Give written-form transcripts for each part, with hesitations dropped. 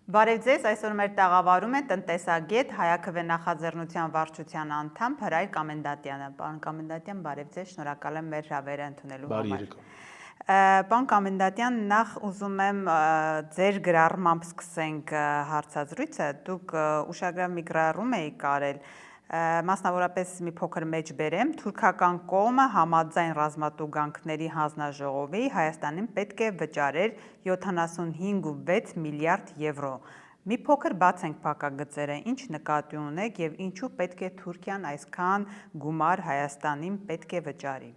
Բարև ձեզ, այսօր մեր տաղավարում է տնտեսագետ Հայաքվե նախաձեռնության վարչության անդամ Հրայր Կամենդատյանը։ Պարոն Կամենդատյան, բարև ձեզ, շնորհակալ եմ մեր հրավերը ընդունելու համար։ Պարոն Կամենդատյան, նախ ուզում եմ ձեր գրառմամբ սկսենք հարցազրույցը։ Դուք ուշագրավ մի գրառում եք արել, մասնավորապես մի փոքր մեջ բերեմ, թուրքական կողմը համաձայն ռազմատուգանքների հանձնաժողովի Հայաստանին պետք է վճարեր 75.6 միլիարդ եվրո։ Մի փոքր բացենք փակագծերը, ինչ նկատի ունեք եւ ինչու պետք է Թուրքիան այսքան գումար Հայաստանին պետք է վճարի։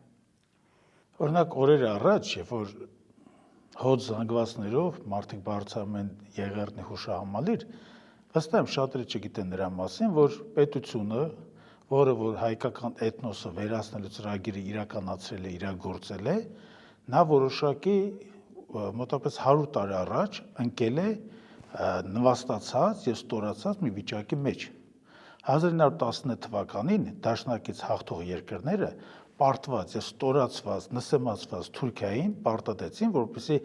Օրինակ օրեր առաջ, երբ որ հոտ զանգվածներով մարդիկ բարձրանում են Եղեռնի հուշահամալիր, վստահ եմ շատերը չգիտեն նրա մասին, որ պետությունը, որը որ հայկական էթնոսը վերացնելու ծրագիրը իրականացրել է, իրագործել է, նա որոշակի մոտավորապես 100 տարի առաջ ընկել է նվաստացած եւ ստորացած մի վիճակի մեջ։ 1919 թվականին դաշնակից հաղթող երկրները պարտված եւ ստորացված, նսեմացված Թուրքիային պարտադեցին, որպեսզի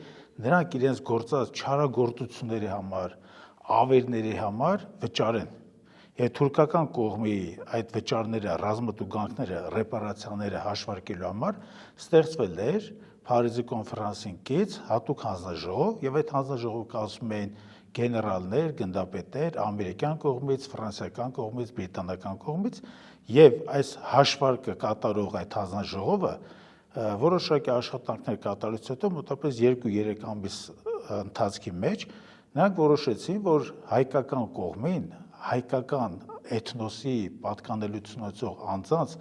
նրանք իրենց գործած չարագործությունների համար, ավերների համար վճարեն։ Եվ թուրքական կողմի այդ վճարները, ռազմատուգանքները, ռեպարացիաները հաշվարկելու համար ստեղծվել էր Փարիզի կոնֆերանսին կից հատուկ հանձնաժողով, եւ այդ հանձնաժողովը կազմում էին գեներալներ, գնդապետներ, ամերիկյան կողմից, ֆրանսիական կողմից, բրիտանական կողմից, եւ այս հաշվարկը կատարող այդ հանձնաժողովը որոշակի աշխատանքներ կատարելուց հետո մոտավորապես 2-3 ամիս ընթացքի մեջ նրանք որոշեցին, որ հայկական կողմին, հայկական էթնոսի պատկանելություն ունեցող անձանց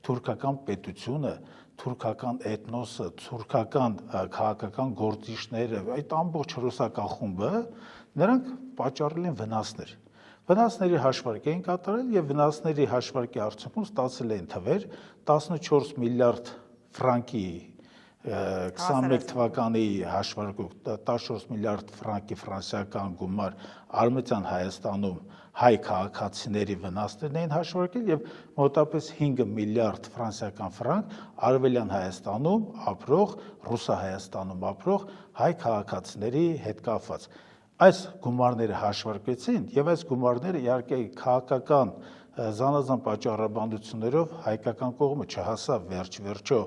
թուրքական պետությունը, թուրքական էթնոսը, թուրքական քաղաքական գործիչները, այդ ամբողջ ռուսական խումբը նրանք պատճառել են վնասներ։ Վնասների հաշվարկ էին կատարել եւ վնասների հաշվարկի արդյունքում ստացել են թվեր 14 միլիարդ ֆրանկի 21 թվականի հաշվարկով 14 միլիարդ ֆրանկի ֆրանսիական գումար Արևմտյան Հայաստանում հայ քաղաքացիների վնասներն էին հաշվարկել եւ մոտավորապես 5 միլիարդ ֆրանսիական ֆրանկ Արևելյան Հայաստանում ապրող, Ռուսահայաստանում ապրող հայ քաղաքացիների հետ կապված։ Այս գումարները հաշվարկվեցին եւ այս գումարները իհարկե քաղաքական զանազան պատճառաբանություններով հայկական կողմը չհասավ վերջ-վերջո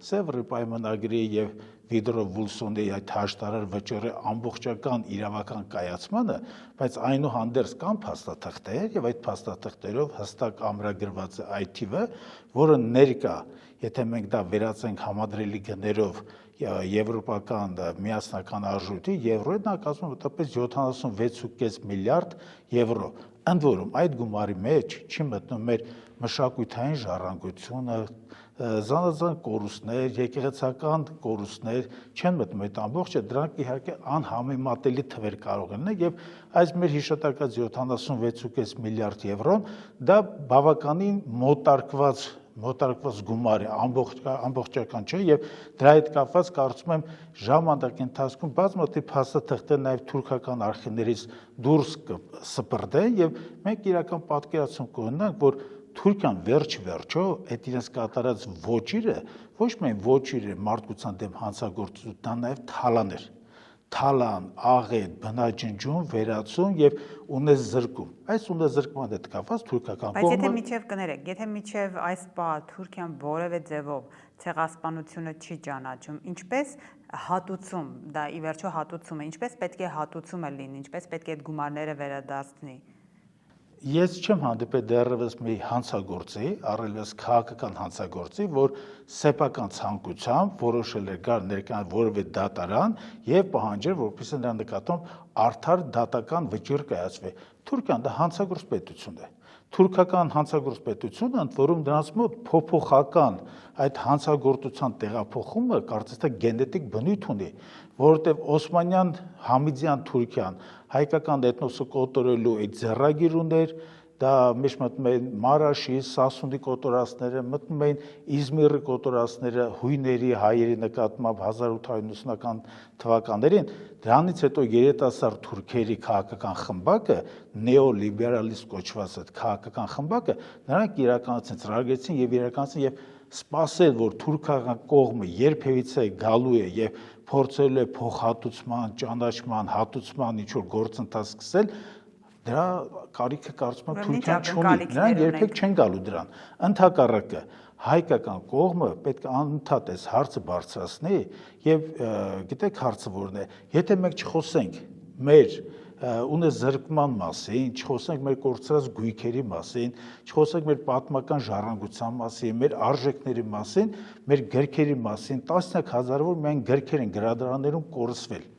Սևրի պայմանագրի եւ Վիդրո Վուլսոնի այդ հաշտարար վճռի ամբողջական իրավական կայացմանը, բայց այնուհանդերձ կան փաստաթղթեր եւ այդ փաստաթղթերով հստակ ամրագրված է այդ թիվը, որը ներկա, եթե մենք դա վերածենք համադրելի գներով եվրոպական միասնական արժույթի եվրոյի նա կազմում է մոտավորապես 76.5 միլիարդ եվրո։ Ընդ որում այդ գումարի մեջ չի մտնում մեր մշակութային ժառանգությունը, զանազան կորուստներ, եկեղեցական կորուստներ չեն մտնում այդ ամբողջը, դրանք իհարկե անհամեմատելի թվեր կարող են լինել եւ այս մեր հիշատակած 76.5 միլիարդ եվրոն դա բավականին մոտարկված գումար է, ամբողջական չէ եւ դրա հետ կապված կարծում եմ ժամանակի ընթացքում բազմաթիվ փաստաթղթեր նաեւ թուրքական արխիվներից դուրս կսպրդեն եւ մենք իրական պատկերացում կունենանք, որ Թուրքիան վերջ-վերջո այդ իրենց կատարած ոճիրը ոչ միայն ոճիր է մարդկության դեմ հանցագործություն, դա նաեւ թալաներ։ Թալան, աղետ, բնաջնջում, վերացում եւ ունեզրկում։ Այս ունեզրկման հետ կապված թուրքական կողմը։ Բայց եթե միջև կներեք, եթե միջև այս պահ Թուրքիան որևէ ձևով ցեղասպանությունը չի ճանաչում, ինչպես հատուցում, դա ի վերջո հատուցում է, ինչպես պետք է հատուցումը լինի, ինչպես պետք է այդ գումարները վերադարձնի։ Ես չեմ հանդիպել դեռևս մի հանցագործի, առավել քաղաքական հանցագործի, որ սեփական ցանկությամբ որոշել է գալ ներկայանալ որևէ դատարան եւ պահանջել, որպեսզի նրա նկատմամբ արդար դատական վճիռ կայացվի։ Թուրքիան դա հանցագործ պետություն է։ Թուրքական հանցագործ պետությունը, ընդ որում նրանց մոտ փոփոխական այդ հանցագործության տեղափոխումը կարծես թե գենետիկ բնույթ ունի, որովհետև Օսմանյան Համիդյան Թուրքիան հայկական էթնոսը կոտորելու այդ ձեռագիր ուներ, դա մեջ մտնում էին Մարաշի, Սասունի կոտորածները, մտնում էին Իզմիրի կոտորածները հույների, հայերի նկատմամբ 1890-ական թվականներին, դրանից հետո երիտասարդ թուրքերի քաղաքական խմբակը, նեոլիբերալիստ կոչված այդ քաղաքական խմբակը, նրանք իրականացին, ծրագրեցին եւ իրականացին եւ սպասել, որ թուրքական կողմը երբևիցե գալու է եւ փորձել է փոխհատուցման, ճանաչման, հատուցման ինչ-որ գործընթաց սկսել, դրա կարիքը կարծում եմ Թուրքիան չունի, նրանք երբեք չեն գալու դրան։ Ընդհակառակը հայկական կողմը պետք է անընդհատ այս հարցը բարձրացնի եւ գիտեք հարցը որն է, եթե մենք չխոսենք մեր ունեզրկման մասին, չխոսենք մեր կորցրած գույքերի մասին, չխոսենք մեր պատմական ժառանգության մասին, մեր արժեքների մասին, մեր գրքերի մասին, տասնյակ հազարավոր միայն գրքեր են գրադարաններում կորսվել։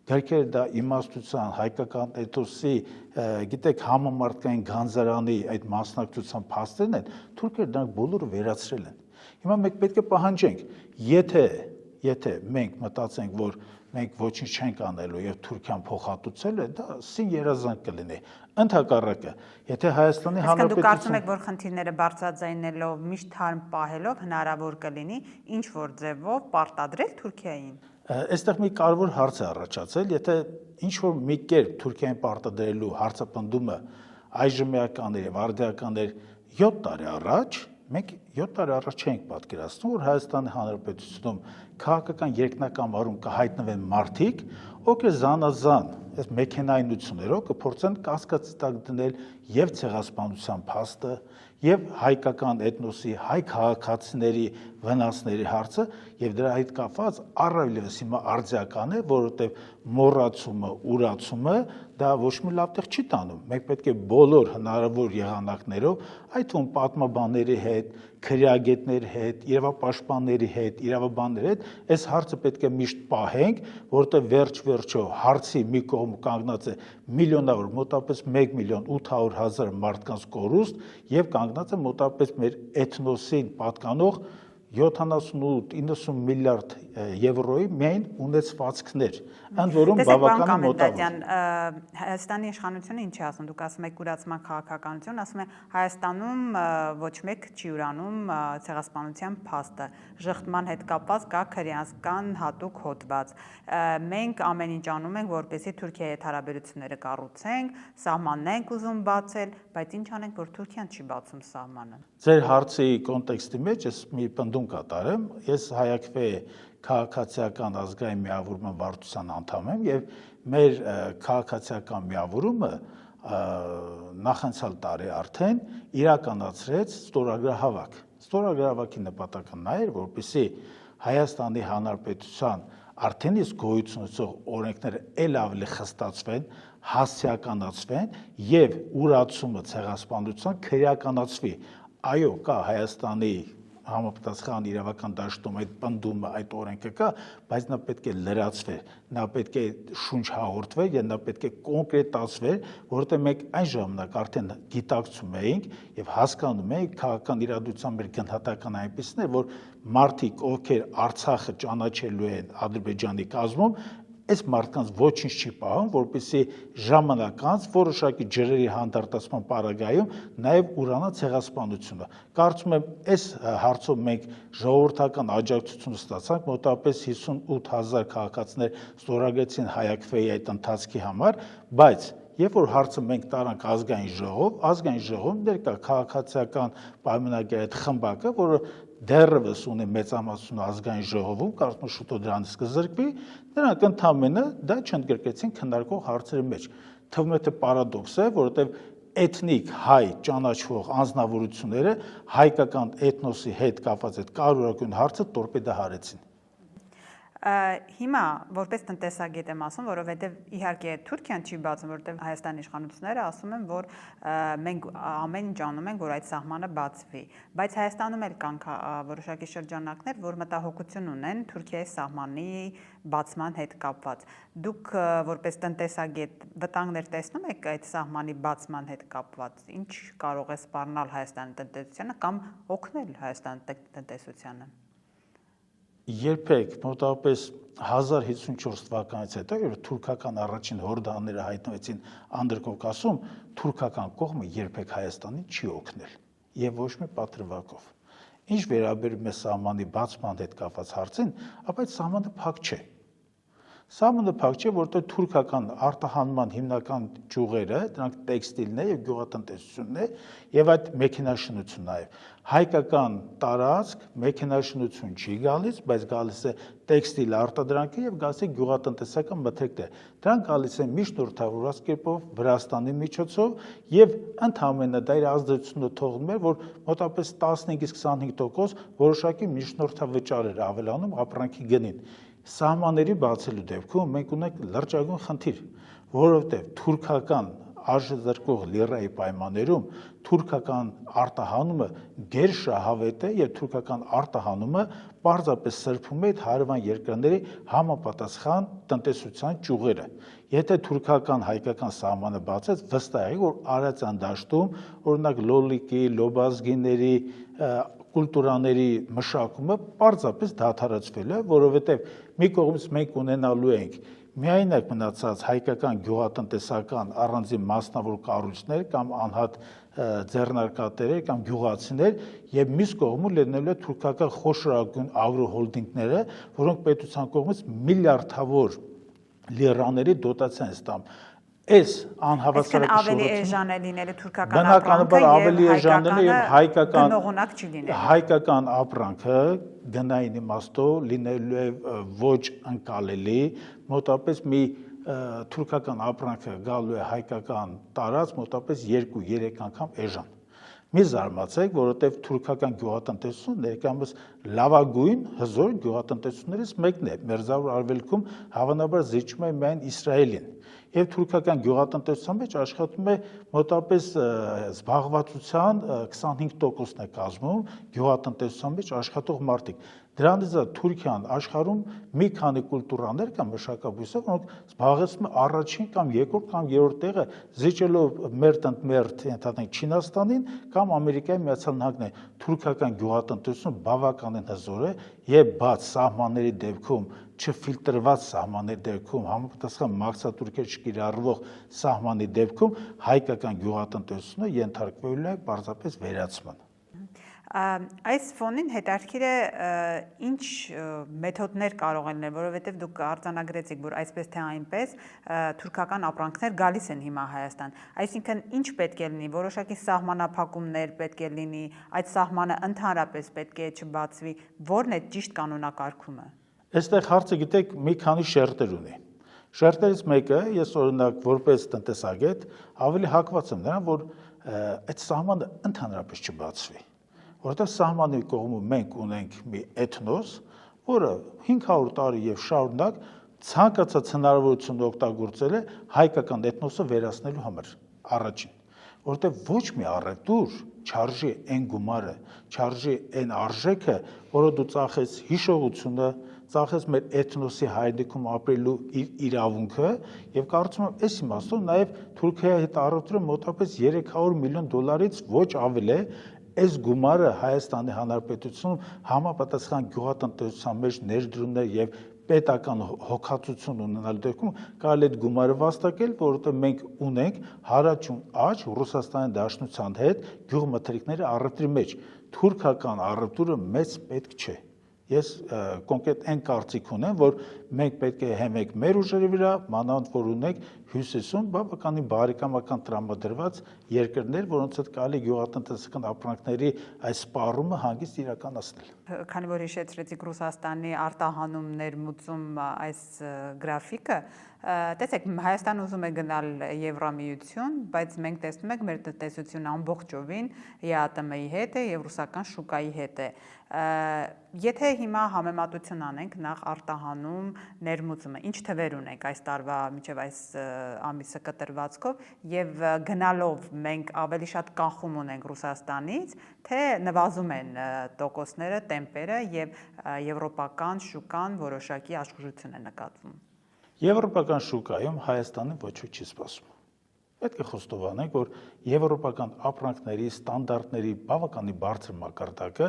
Գրքերը դա իմաստության, հայկական էթոսի, գիտեք, համամարտկային գանձարանի այդ մասնակցության փաստերն են, թուրքերը դրանք բոլորը վերացրել են։ Հիմա մենք պետք է պահանջենք, եթե մենք մտածենք, որ մենք ոչինչ չենք անելու եւ Թուրքիան փոխհատուցել է, դա սին երազանք կլինի։ Ընդհակառակը, եթե Հայաստանի Հանրապետությունը դուք կարծում եք, որ խնդիրները բարձրաձայնելով, միշտ թարմ պահելով հնարավոր կլինի ինչ որ ձևով պարտադրել Թուրքիային։ Այստեղ մի կարևոր հարց է առաջացել, եթե ինչ որ մի կերպ Թուրքիային պարտադրելու հարցապնդումը այժմեականներ եւ արդիականներ 7 տարի առաջ, մենք 7 տարի առաջ չենք պատկերացնում, որ Հայաստանի Հանրապետությունում քաղաքական երկնակամարում կհայտնվեն մարդիկ, ովքեր զանազան այս մեքենայնություններով կփորձեն կասկածի տակ դնել եւ ցեղասպանության փաստը, եւ հայկական էթնոսի, հայ քաղաքացիների վնասների հարցը եւ դրա հետ կապված առավելևս հիմա արձիական է, որովհետեւ մոռացումը, ուրացումը դա ոչ մի լավ տեղ չի տանում։ Մենք պետք է բոլոր հնարավոր եղանակներով, այդ թվում պատմաբանների հետ, քրեագետների հետ, իրավապաշտպանների հետ, իրավաբանների հետ, այս հարցը պետք է միշտ պահենք, որովհետեւ վերջ-վերջո հարցի մի կողմ կանգնած է միլիոնավոր, մոտավորապես 1.8 միլիոն մարդկանց կորուստ եւ կանգնած է մոտավորապես մեր էթնոսին պատկանող 70-90 միլիարդ եվրոյի միայն ունեցվածքներ, ընդ որում բավականին մոտավոր։ Հայաստանի իշխանությունը ինչ է ասում, դուք ասում եք կուրացման քաղաքականություն, ասում է Հայաստանում ոչ մեկ չի ուրանում ցեղասպանության փաստը, ժխտման հետ կապված կա քրեական հատուկ հոդված։ Մենք ամեն ինչ անում ենք, որպեսզի Թուրքիայի հետ հարաբերությունները կառուցենք, սահմանն ենք ուզում բացել, բայց ինչ անենք, որ Թուրքիան չի բացում սահմանը։ Ձեր հարցի կոնտեքստի մեջ ես մի պնդում կատարեմ, ես Հայաքվե քաղաքացիական ազգային միավորման վարչության անդամ եմ եւ մեր քաղաքացիական միավորումը նախանցյալ տարի արդեն իրականացրեց ստորագրահավաք։ Ստորագրահավաքի նպատակը նա էր, որպեսզի Հայաստանի Հանրապետության արդեն իսկ գոյություն ունեցող օրենքները ել ավելի խստացվեն, հասցեականացվեն եւ ուրացումը ցեղասպանության քրեականացվի։ Այո, կա Հայաստանի համապատասխան իրավական դաշտում այդ պնդումը, այդ օրենքը կա, բայց նա պետք է լրացվեր, նա պետք է շունչ հաղորդվեր եւ նա պետք է կոնկրետացվեր, որովհետեւ մենք այն ժամանակ արդեն գիտակցում էինք եւ հասկանում էինք քաղաքական իրադրության մեր գնահատական այնպիսին է, որ մարդիկ, ովքեր Արցախը ճանաչելու են Ադրբեջանի կազմում, այս մարդկանց ոչինչ չի պահում, որպեսզի ժամանակ անց որոշակի ջրերի հանդարտացման պարագայում նաև ուրանա ցեղասպանությունը։ Կարծում եմ, այս հարցով մենք ժողովրդական աջակցություն ստացանք, մոտավորապես 58,000 քաղաքացիներ ստորագրեցին Հայաքվեի այդ ընթացքի համար, բայց երբ որ հարցը մենք տարանք ազգային ժողովում ներկա քաղաքացիական պայմանագիր այդ խմբակը, որը դեռևս ունի մեծամասնություն ազգային ժողովում, կարծում եմ շուտով դրանից կզրկվի, նրանք ընդամենը դա չընդգրկեցին քննարկող հարցերի մեջ։ Թվում է թե պարադոքս է, որովհետև էթնիկ հայ ճանաչվող անձնավորությունները հայկական էթնոսի հետ կապված այդ կարևորագույն հարցը տորպեդահարեցին։ Հիմա որպես տնտեսագետ եմ ասում, որովհետև իհարկե Թուրքիան չի բացում, որովհետև Հայաստանի իշխանությունները ասում են, որ մենք ամեն ինչ անում ենք, որ այդ սահմանը բացվի, բայց Հայաստանում էլ կան որոշակի շրջանակներ, որ մտահոգություն ունեն Թուրքիայի սահմանի բացման հետ կապված։ Դուք որպես տնտեսագետ վտանգներ տեսնում եք այդ սահմանի բացման հետ կապված, ինչ կարող է սպառնալ Հայաստանի տնտեսությանը կամ օգնել Հայաստանի տնտեսությանը։ Երբեք մոտավորապես 1054 թվականից հետո, երբ թուրքական առաջին հորդաները հայտնվեցին Անդրկովկասում, թուրքական կողմը երբեք Հայաստանին չի օգնել եւ ոչ մի պատրվակով։ Ինչ վերաբերում է սահմանի բացման հետ կապված հարցին, ապա այդ սահմանը փակ չէ։ Սահմանը փակ չէ, որտեղ թուրքական արտահանման հիմնական ճյուղերը, դրանք տեքստիլն է եւ գյուղատնտեսությունն է եւ այդ մեքենաշինությունն նաեւ։ Հայկական տարածք մեքենաշինություն չի գալիս, բայց գալիս է տեքստիլ արտադրանքը եւ գալիս է գյուղատնտեսական մթերքներ։ Դրանք գալիս են միջնորդավորված կերպով Վրաստանի միջոցով եւ ընդհանրապես դա իր ազդեցությունը թողնում է, որ մոտավորապես 15-ից 25% որոշակի միջնորդավճար էր ավելանում ապրանքի գնին։ Սահմանների բացելու դեպքում մենք ունենք լրջագույն խնդիր, որովհետև թուրքական արժեզրկող լիրայի պայմաններում թուրքական արտահանումը գերշահավետ է եւ թուրքական արտահանումը պարզապես սրբում է այդ հարևան երկրների համապատասխան տնտեսության ճյուղերը։ Եթե թուրքական հայկական սահմանը բացեց, վստահ է, որ Արարատյան դաշտում, օրինակ լոլիկի, լոբազգիների կուլտուրաների մշակումը պարզապես դադարեցվել է, որովհետև մի կողմից մենք ունենալու ենք միայնակ մնացած հայկական գյուղատնտեսական առանձին մասնավոր կառույցներ կամ անհատ ձեռնարկատերեր կամ գյուղացիներ եւ մյուս կողմում լինելու է թուրքական խոշորագույն ագրոհոլդինգները, որոնք պետության կողմից միլիարդավոր լիրաների դոտացիա են ստանում։ Այս անհավասարակշռությունը ավելի էժան է լինելու թուրքական բնականաբար ավելի էժան է եւ գնողունակ չի լինելու։ Հայկական ապրանքը գնային իմաստով լինելու է ոչ ընկալելի, մոտավորապես մի թուրքական ապրանքը գալու է հայկական տարած մոտավորպես 2-3 անգամ էժան։ Մի զարմացեք, որովհետև թուրքական գյուղատնտեսությունը ներկայումս լավագույն հզոր գյուղատնտեսություններից մեկն է։ Մերձավոր Արևելքում հավանաբար զիջում է միայն Իսրայելին։ Եվ թուրքական գյուղատնտեսության մեջ աշխատում է մոտավորապես զբաղվածության 25%-ն է կազմում գյուղատնտեսության մեջ աշխատող մարդիկ։ Դրանից Թուրքիան աշխարհում մի քանի կուլտուրաներ կամ մշակաբույսեր, որոնք զբաղեցնում են առաջին կամ երկրորդ կամ երրորդ տեղը, զիջելով մերթ ընդհանրենք Չինաստանին կամ Ամերիկայի Միացյալ Նահանգներին։ Թուրքական գյուղատնտեսությունը բավականին հզոր է եւ բաց սահմանների դեպքում չֆիլտրված սահմանների դեպքում համապատասխան մաքսատուրքեր չկիրառվող սահմանի դեպքում հայկական գյուղատնտեսությունը ենթարկվելու է պարզապես վերացման։ Այս ֆոնին հետաքրքիր է ինչ մեթոդներ կարող են լինել, որովհետև դուք արձանագրեցիք, որ այսպես թե այնպես թուրքական ապրանքներ գալիս են հիմա Հայաստան։ Այսինքն ինչ պետք է լինի, որոշակի սահմանափակումներ պետք է լինի, այդ սահմանը ընդհանրապես պետք է չբացվի, ո՞րն է ճիշտ կանոնակարգումը։ Այստեղ հարցը գիտեք մի քանի շերտեր ունի։ Շերտերից մեկը ես օրինակ որպես տնտեսագետ ավելի հակված եմ նրան, որ այդ սահմանը ընդհանրապես չբացվի։ Որտեղ սահմանի կողմում մենք ունենք մի էթնոս, որը 500 տարի եւ շարունակ ցանկացած հնարավորություն օգտագործել է հայկական էթնոսը վերացնելու համար առաջին, որտեղ ոչ մի առևտուր չարժի այն գումարը, չարժի այն արժեքը, որը դու ծախես հիշողությունը, ծախես մեր էթնոսի հայրենիքում ապրելու իրավունքը եւ կարծում եմ այս իմաստով նաեւ Թուրքիայի հետ առևտուրը մոտավորապես $300 միլիոն ոչ ավել է այս գումարը Հայաստանի Հանրապետությունում համապատասխան գյուղատնտեսության մեջ ներդրումներ եւ պետական հոգացություն ունենալու դեպքում կարելի է այդ գումարը վաստակել, որովհետեւ մենք ունենք հարաճուն աճ Ռուսաստանի Դաշնության հետ գյուղմթերքների առևտրի մեջ։ Թուրքական առևտուրը մեծ պետք չէ։ Ես կոնկրետ այն կարծիք ունեմ, որ մենք պետք է հեմենք մեր ուժերի վրա, մանավանդ որ ունենք հյուսիսում բավականին բարեկամական տրամադրված երկրներ, որոնց հետ կարելի գյուղատնտեսական ապրանքների այս սպառումը հանգիստ իրականացնել։ Քանի որ հիշեցրեցիք Ռուսաստանի արտահանում ներմուծում այս գրաֆիկը, տեսեք, Հայաստան ուզում է գնալ Եվրամիություն, բայց մենք տեսնում ենք մեր տնտեսությունը ամբողջովին ԵԱՏՄ-ի հետ է եւ ռուսական շուկայի հետ է։ Եթե հիմա համեմատություն անենք նախ արտահանում ներմուծումը, ինչ թվեր ունենք այս տարվա մինչև այս ամիսը կտրվածքով եւ գնալով մենք ավելի շատ կանխում ունենք Ռուսաստանից, թե նվազում են տոկոսները, տեմպերը եւ եվրոպական շուկան որոշակի աշխուժություն է նկատվում։ Եվրոպական շուկայում Հայաստանը ոչ ոք չի սպասում։ Պետք է խոստովանենք, որ եվրոպական ապրանքների ստանդարտների բավականին բարձր մակարդակը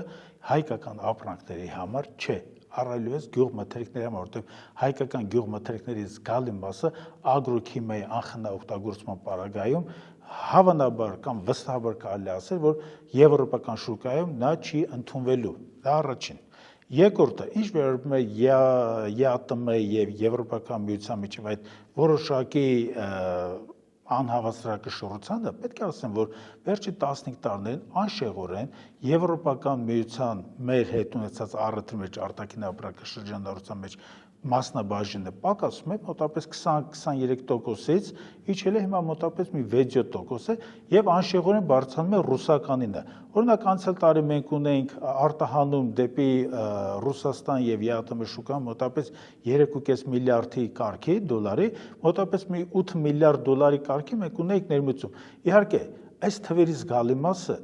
հայկական ապրանքների համար չէ, առայլևս գյուղմթերքների համար, որտեղ հայկական գյուղմթերքների զգալի մասը ագրոքիմիայի անխնա օգտագործման պարագայում հավանաբար կամ վստահաբար կարելի ասել, որ եվրոպական շուկայում նա չի ընդունվելու։ Դա առաջին։ Երկրորդը, ինչ վերաբերում է ԵԱՏՄ եւ Եվրոպական միության միջև այդ որոշակի անհավասարակշռությանը, պետք է ասեմ, որ վերջին 15 տարիներին անշեղորեն Եվրոպական միության մեր հետ ունեցած առիթի մեջ արտաքին ապրանքաշրջանառության մեջ մասնաբաժինը պակասում է մոտավորապես 20-23%-ից իջել է հիմա մոտավորապես մի 6-7% է եւ անշեղորեն բարձրանում է ռուսականինը։ Օրինակ անցյալ տարի մենք ունեինք արտահանում դեպի Ռուսաստան եւ ԵԱՏՄ շուկան մոտավորպես 3.5 միլիարդի կարգի դոլարի, մոտավորպես մի 8 միլիարդ դոլարի կարգի մենք ունեինք ներմուծում։ Իհարկե, այս թվերի զգալի մասը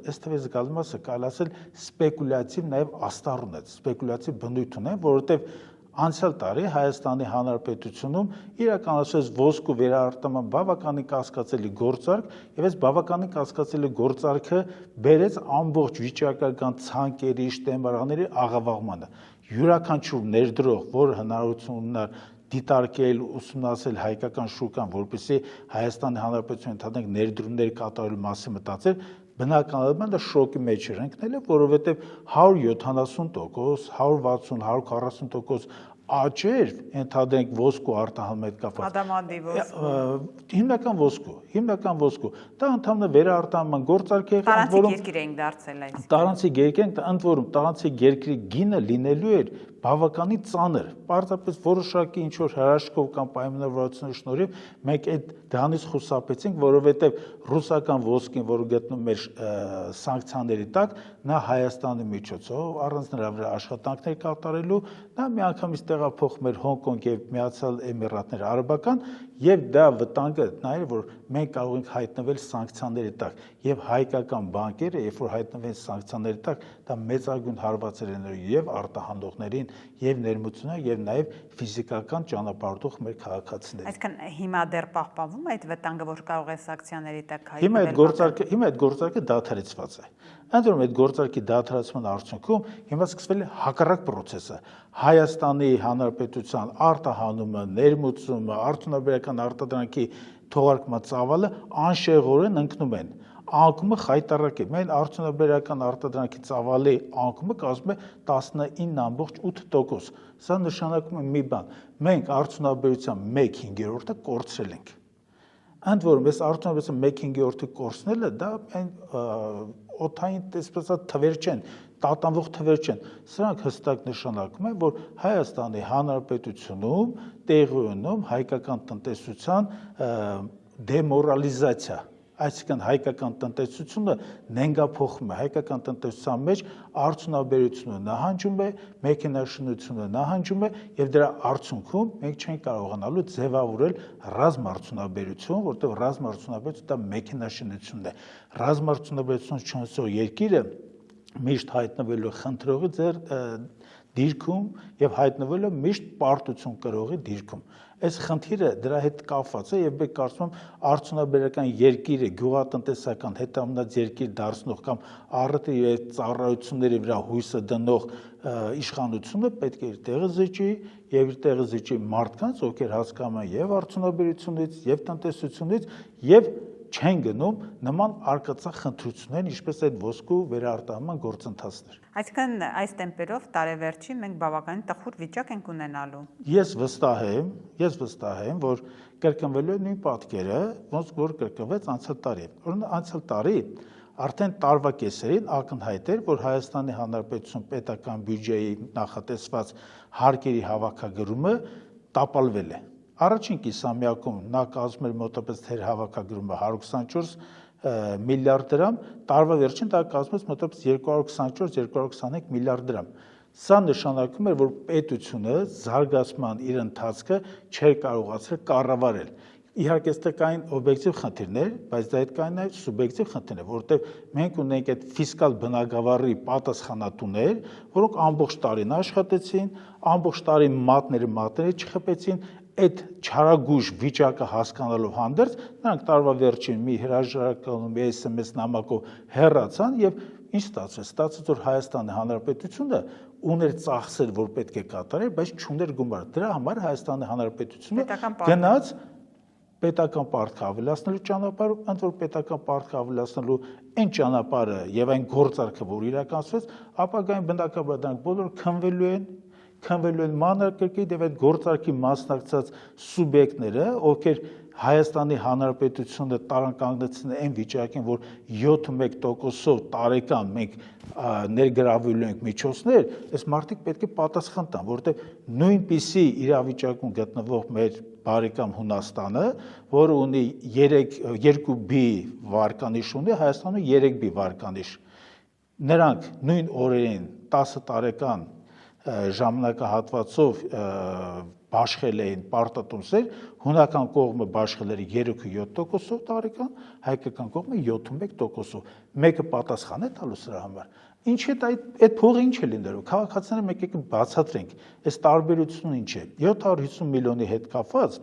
կարելի ասել սպեկուլյատիվ նաեւ աստառուն է, սպեկուլյատիվ բնույթ ունեն, որովհետեւ անցյալ տարի Հայաստանի Հանրապետությունում իրականացվեց ոսկու վերարտման բավականին կասկածելի գործարք եւ այս բավականին կասկածելի գործարքը բերեց ամբողջ վիճակական ցանկերի, շտեմարանների աղավաղմանը։ Յուրաքանչյուր ներդրող, որը հնարավորություն ունենար դիտարկել, ուսումնասիրել հայկական շուկան, որպեսզի Հայաստանի Հանրապետության ընդհանուր ներդրումներ կատարելու մասին մտածել, բնականաբար դա շոկի մեջ էր ընկնել, որովհետև 170%, 160, 140% աճեր ընդհանրենք ոսկու արտահանման հետ կապված։ Ադամանդի ոսկու։ Հիմնական ոսկու։ Դա ընդհանրապես վերարտահանման գործարք է, որոնք տարանցիկ երկիր էին դարձել այս։ Տարանցիկ երկեր, ընդ որում տարանցիկ երկրի գինը լինելու էր բավականին ծանր։ Պարզապես որոշակի ինչ որ հրաշքով կամ պայմանավորվածությունների շնորհիվ մենք այդ դրանից խուսափեցինք, որովհետև ռուսական ոսկին, որը գտնվում էր սանկցիաների տակ, նա Հայաստանի միջոցով առանց նրա վրա աշխատանքներ կատարելու, նա միանգամից տեղափոխում էր Հոնկոնգ եւ Միացյալ Էմիրատներ արաբական, եւ դա վտանգը նա էր, որ մենք կարող ենք հայտնվել սանկցիաների տակ, եւ հայկական բանկերը, երբ որ հայտնվեն սանկցիաների տակ, դա մեծագույն հարվածեր են եւ արտահանողներին, եւ ներմուծողներին, եւ նաեւ ֆիզիկական ճանապարհորդող մեր քաղաքացիներին։ Այսինքն հիմա դեռ պահպանվում է այդ վտանգը, որ կարող է սանկցիաների տակ հայտնվել։ Հիմա այդ գործարքը դադարեցված է։ Ընդ որում այդ գործարքի դադարեցման արդյունքում հիմա սկսվել է հակառակ process-ը։ Հայաստանի Հանրապետության արտահանումը, ներմուծումը, արդյունաբերական արտադրանքի թողարկման ծավալը անշեղորեն ընկնում են։ Անկումը խայտառակ է։ Մեր արդյունաբերական արտադրանքի ծավալի անկումը կազմում է 19.8%։ Սա նշանակում է մի բան. մենք արդյունաբերության 1/5-ը կորցրել ենք։ Ընդ որում, այս արդյունաբերության 1/5-ը կորցնելը դա օդային տեսպասած թվեր չեն, տատանվող թվեր չեն։ Սրանք հստակ նշանակում են, որ Հայաստանի Հանրապետությունում տեղի ունենում հայկական տնտեսության դեմորալիզացիա, այսինքն հայկական տնտեսությունը նենգափոխում է, հայկական տնտեսության մեջ արդյունաբերությունը նահանջում է, մեքենաշինությունը նահանջում է եւ դրա արդյունքում մենք չենք կարողանալու ձևավորել ռազմարդյունաբերություն, որտեղ ռազմարդյունաբերությունը դա մեքենաշինությունն է։ Ռազմարդյունաբերություն չունեցող երկիրը միշտ հայտնվելու խնդրողի ձեր դիրքում եւ հայտնվելու միշտ պարտություն կրողի դիրքում։ Այս խնդիրը դրա հետ կապված է եւ մենք կարծում եմ արդյունաբերական երկիրը գյուղատնտեսական հետամնաց երկիր դարձնող կամ առիթի եւ ծառայությունների վրա հույսը դնող իշխանությունը պետք է իր տեղը զիջի եւ իր տեղը զիջի մարդկանց, ովքեր հասկանում են եւ արդյունաբերությունից եւ տնտեսությունից եւ չեն գնում նման արկածախ խնդրություններ, ինչպես այդ ոսկու վերարտահանման գործընթացներ։ Այսինքն այս տեմպերով տարեվերջին մենք բավականին տխուր վիճակ ենք ունենալու։ Ես վստահ եմ, որ կրկնվելու է նույն պատկերը, ոնց որ կրկնվեց անցյալ տարի։ Օրինակ անցյալ տարի արդեն տարվա կեսերին ակնհայտ էր, որ Հայաստանի Հանրապետություն պետական բյուջեի նախատեսված հարկերի հավաքագրումը տապալվել է։ Առաջին կիսամյակում նա կազմում էր մոտավորապես թեր հավաքագրումը 124 միլիարդ դրամ, տարվա վերջին դա կազմեց մոտավորապես 224-225 միլիարդ դրամ։ Սա նշանակում է, որ պետությունը զարգացման իր ընթացքը չէր կարողացել կառավարել։ Իհարկե այստեղ կային օբյեկտիվ խնդիրներ, բայց դա հետ կային նաև սուբյեկտիվ խնդիրներ, որովհետև մենք ունենք այդ ֆիսկալ բնագավառի պատասխանատուներ, որոնք ամբողջ տարին աշխատեցին, ամբողջ տարի մատները չխփեցին, այդ չարագույժ վիճակը հասկանալով հանդերձ նրանք տարվա վերջին մի հրաժարականում, մի SMS նամակով հեռացան եւ ինչ ստացվեց։ Ստացվեց, որ Հայաստանի Հանրապետությունը ուներ ծախսեր, որ պետք է կատարեր, բայց չուներ գումար։ Դրա համար Հայաստանի Հանրապետությունը գնաց պետական պարտքը ավելացնելու ճանապարհով, ընդ որ պետական պարտքը ավելացնելու այն ճանապարհը եւ այն գործարքը, որ իրականացվեց, ապագային բնականաբար դրանք բոլորը քննվելու են մանրակրկիտ եւ այդ գործարքի մասնակցած սուբյեկտները, ովքեր Հայաստանի Հանրապետությունը տարանկանգնեցին այն վիճակին, որ 7% տարեկան մենք ներգրավելու ենք միջոցներ, այս մարդիկ պետք է պատասխան տան, որովհետեւ նույնպիսի իրավիճակում գտնվող մեր բարեկամ Հունաստանը, որը ունի 2B վարկանիշ ունի, Հայաստանը 3B վարկանիշ։ Նրանք նույն օրերին 10 տարեկան ժամանակահատվածով բաշխել էին պարտատունսեր, հունական կողմը բաշխել էր 3-7% տարեկան, հայկական կողմը 71%-ով։ Մեկը պատասխան է տալու սրա համար։ Ինչ է այդ փողը ինչ է լինելու։ Քաղաքացիները մեկ եկեք բացատրենք, այս տարբերությունը ինչ է։ 750 միլիոնի հետ կապված,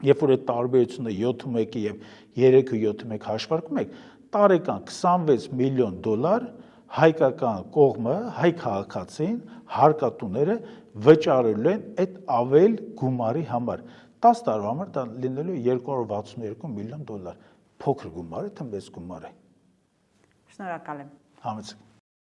երբ որ այդ տարբերությունը 7.1 եւ 3.7.1 հաշվարկում եք, տարեկան 26 միլիոն դոլար հայկական կողմը, հայ քաղաքացին, հարկատուները վճարելու են այդ ավել գումարի համար։ 10 տարվա համար դա լինելու է 262 միլիոն դոլար։ Փոքր գումար է, թե մեծ գումար է։ Շնորհակալ եմ։ Համեցեք։